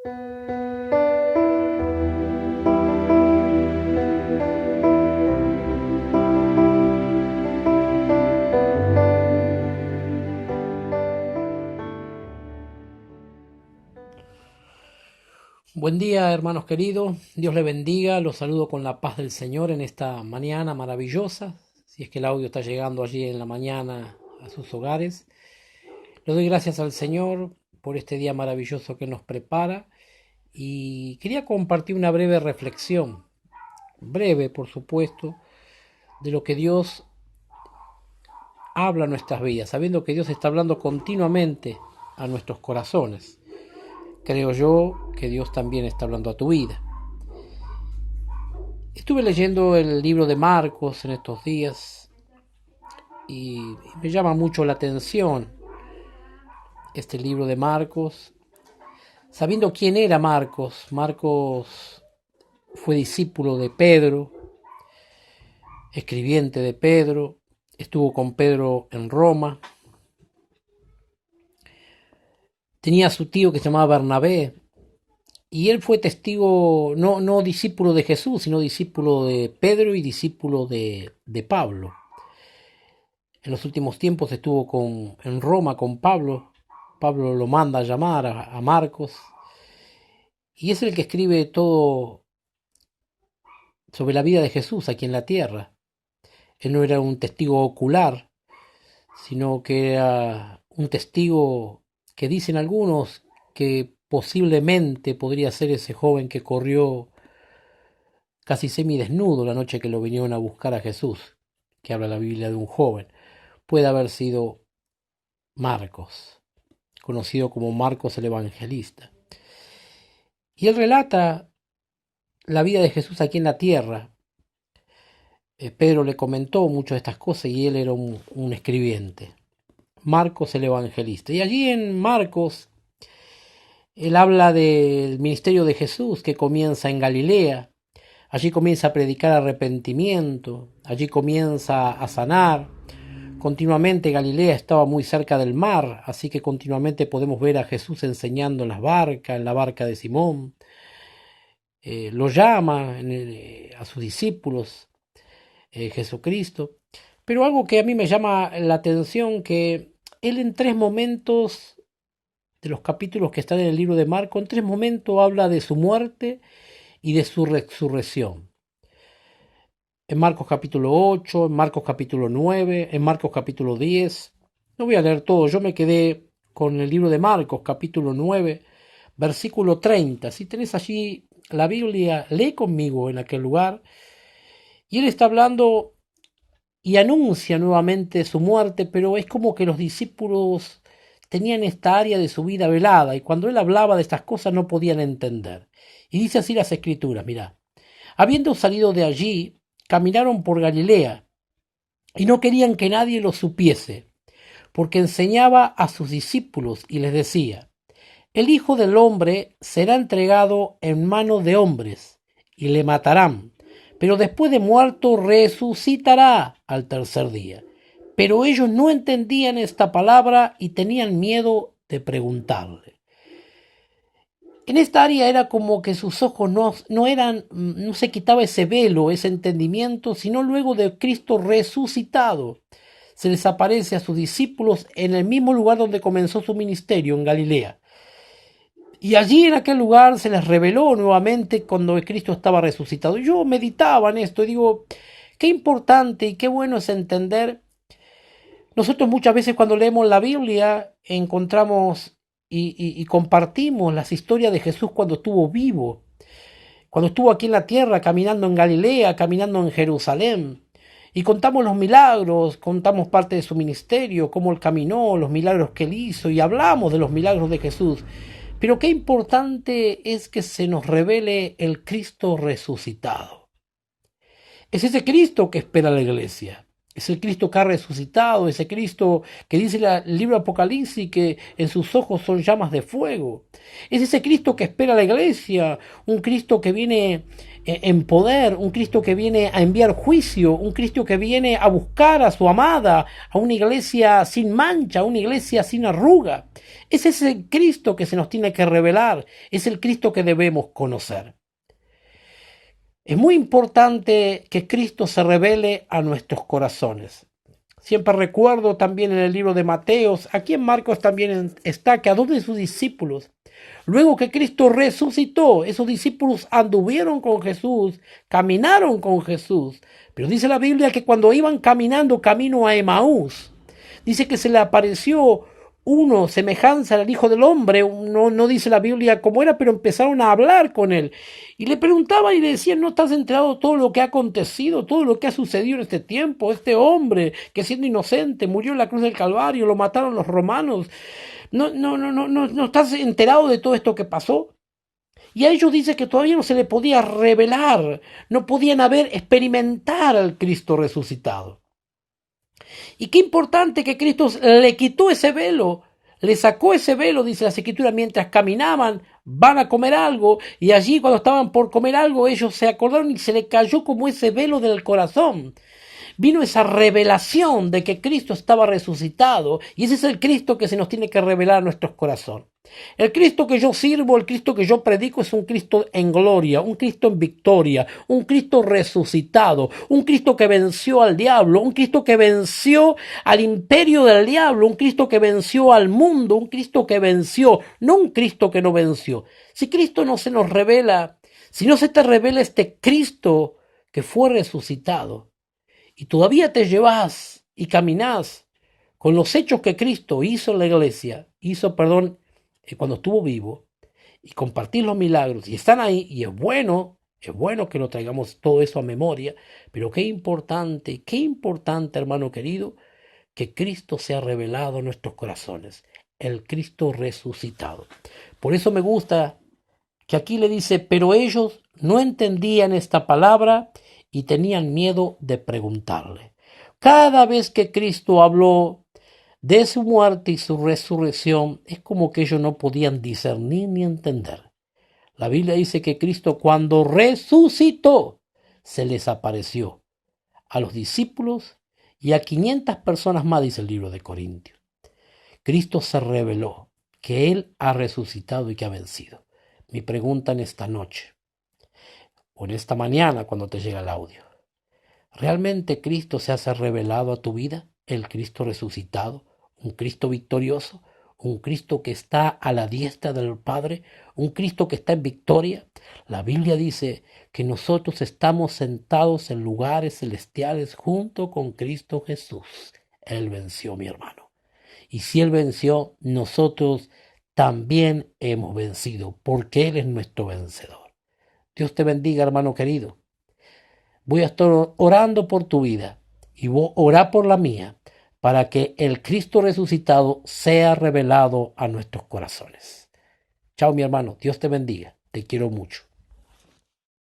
Buen día, hermanos queridos. Dios les bendiga. Los saludo con la paz del Señor en esta mañana maravillosa. Si es que el audio está llegando allí en la mañana a sus hogares. Le doy gracias al Señor por este día maravilloso que nos prepara. Y quería compartir una breve reflexión, breve por supuesto, de lo que Dios habla a nuestras vidas, sabiendo que Dios está hablando continuamente a nuestros corazones. Creo yo que Dios también está hablando a tu vida. Estuve leyendo el libro de Marcos en estos días y me llama mucho la atención este libro de Marcos, sabiendo quién era Marcos. Marcos fue discípulo de Pedro, escribiente de Pedro, estuvo con Pedro en Roma, tenía a su tío que se llamaba Bernabé, y él fue testigo, no discípulo de Jesús, sino discípulo de Pedro y discípulo de Pablo. En los últimos tiempos estuvo en Roma con Pablo. Pablo lo manda a llamar a Marcos, y es el que escribe todo sobre la vida de Jesús aquí en la tierra. Él no era un testigo ocular, sino que era un testigo que dicen algunos que posiblemente podría ser ese joven que corrió casi semidesnudo la noche que lo vinieron a buscar a Jesús, que habla la Biblia de un joven. Puede haber sido Marcos, conocido como Marcos el Evangelista. Y él relata la vida de Jesús aquí en la tierra. Pedro le comentó muchas de estas cosas y él era un escribiente. Marcos el Evangelista. Y allí en Marcos, él habla del ministerio de Jesús que comienza en Galilea. Allí comienza a predicar arrepentimiento, allí comienza a sanar. Continuamente Galilea estaba muy cerca del mar, así que continuamente podemos ver a Jesús enseñando en la barca de Simón. Lo llama a sus discípulos, Jesucristo. Pero algo que a mí me llama la atención, que él en 3 momentos de los capítulos que están en el libro de Marcos, en 3 momentos habla de su muerte y de su resurrección. En Marcos capítulo 8, en Marcos capítulo 9, en Marcos capítulo 10. No voy a leer todo, yo me quedé con el libro de Marcos capítulo 9, versículo 30. Si tenés allí la Biblia, lee conmigo en aquel lugar. Y él está hablando y anuncia nuevamente su muerte, pero es como que los discípulos tenían esta área de su vida velada, y cuando él hablaba de estas cosas no podían entender. Y dice así las Escrituras, mirá: habiendo salido de allí, caminaron por Galilea, y no querían que nadie lo supiese, porque enseñaba a sus discípulos y les decía: el Hijo del Hombre será entregado en manos de hombres, y le matarán, pero después de muerto resucitará al tercer día. Pero ellos no entendían esta palabra y tenían miedo de preguntarle. En esta área era como que sus ojos no se quitaba ese velo, ese entendimiento, sino luego de Cristo resucitado. Se les aparece a sus discípulos en el mismo lugar donde comenzó su ministerio, en Galilea. Y allí en aquel lugar se les reveló nuevamente cuando Cristo estaba resucitado. Yo meditaba en esto y digo, qué importante y qué bueno es entender. Nosotros muchas veces cuando leemos la Biblia encontramos y compartimos las historias de Jesús cuando estuvo vivo, cuando estuvo aquí en la tierra, caminando en Galilea, caminando en Jerusalén. Y contamos los milagros, contamos parte de su ministerio, cómo él caminó, los milagros que él hizo, y hablamos de los milagros de Jesús. Pero qué importante es que se nos revele el Cristo resucitado. Es ese Cristo que espera la iglesia. Es el Cristo que ha resucitado, ese Cristo que dice el libro Apocalipsis que en sus ojos son llamas de fuego. Es ese Cristo que espera a la iglesia, un Cristo que viene en poder, un Cristo que viene a enviar juicio, un Cristo que viene a buscar a su amada, a una iglesia sin mancha, a una iglesia sin arruga. Es ese Cristo que se nos tiene que revelar, es el Cristo que debemos conocer. Es muy importante que Cristo se revele a nuestros corazones. Siempre recuerdo también en el libro de Mateos, aquí en Marcos también está que a dos de sus discípulos, luego que Cristo resucitó, esos discípulos anduvieron con Jesús, caminaron con Jesús, pero dice la Biblia que cuando iban caminando camino a Emaús, dice que se le apareció uno, semejanza al Hijo del Hombre, no dice la Biblia cómo era, pero empezaron a hablar con él. Y le preguntaban y le decían, ¿no estás enterado de todo lo que ha acontecido, todo lo que ha sucedido en este tiempo? Este hombre que siendo inocente murió en la cruz del Calvario, lo mataron los romanos. ¿No estás enterado de todo esto que pasó? Y a ellos dice que todavía no se le podía revelar, no podían experimentar al Cristo resucitado. Y qué importante que Cristo le quitó ese velo, le sacó ese velo, dice la Escritura, mientras caminaban, van a comer algo, y allí cuando estaban por comer algo, ellos se acordaron y se le cayó como ese velo del corazón. Vino esa revelación de que Cristo estaba resucitado, y ese es el Cristo que se nos tiene que revelar a nuestros corazones. El Cristo que yo sirvo, el Cristo que yo predico es un Cristo en gloria, un Cristo en victoria, un Cristo resucitado, un Cristo que venció al diablo, un Cristo que venció al imperio del diablo, un Cristo que venció al mundo, un Cristo que venció, no un Cristo que no venció. Si Cristo no se nos revela, si no se te revela este Cristo que fue resucitado, y todavía te llevas y caminás con los hechos que Cristo hizo en la iglesia, cuando estuvo vivo, y compartir los milagros, y están ahí, y es bueno que lo traigamos todo eso a memoria, pero qué importante, hermano querido, que Cristo sea revelado en nuestros corazones, el Cristo resucitado. Por eso me gusta que aquí le dice, pero ellos no entendían esta palabra y tenían miedo de preguntarle. Cada vez que Cristo habló de su muerte y su resurrección, es como que ellos no podían discernir ni entender. La Biblia dice que Cristo cuando resucitó, se les apareció a los discípulos y a 500 personas más, dice el libro de Corintios. Cristo se reveló que Él ha resucitado y que ha vencido. Mi pregunta en esta noche, o en esta mañana cuando te llega el audio, ¿realmente Cristo se hace revelado a tu vida? El Cristo resucitado, un Cristo victorioso, un Cristo que está a la diestra del Padre, un Cristo que está en victoria. La Biblia dice que nosotros estamos sentados en lugares celestiales junto con Cristo Jesús. Él venció, mi hermano. Y si Él venció, nosotros también hemos vencido, porque Él es nuestro vencedor. Dios te bendiga, hermano querido. Voy a estar orando por tu vida y voy a orar por la mía para que el Cristo resucitado sea revelado a nuestros corazones. Chao, mi hermano. Dios te bendiga. Te quiero mucho.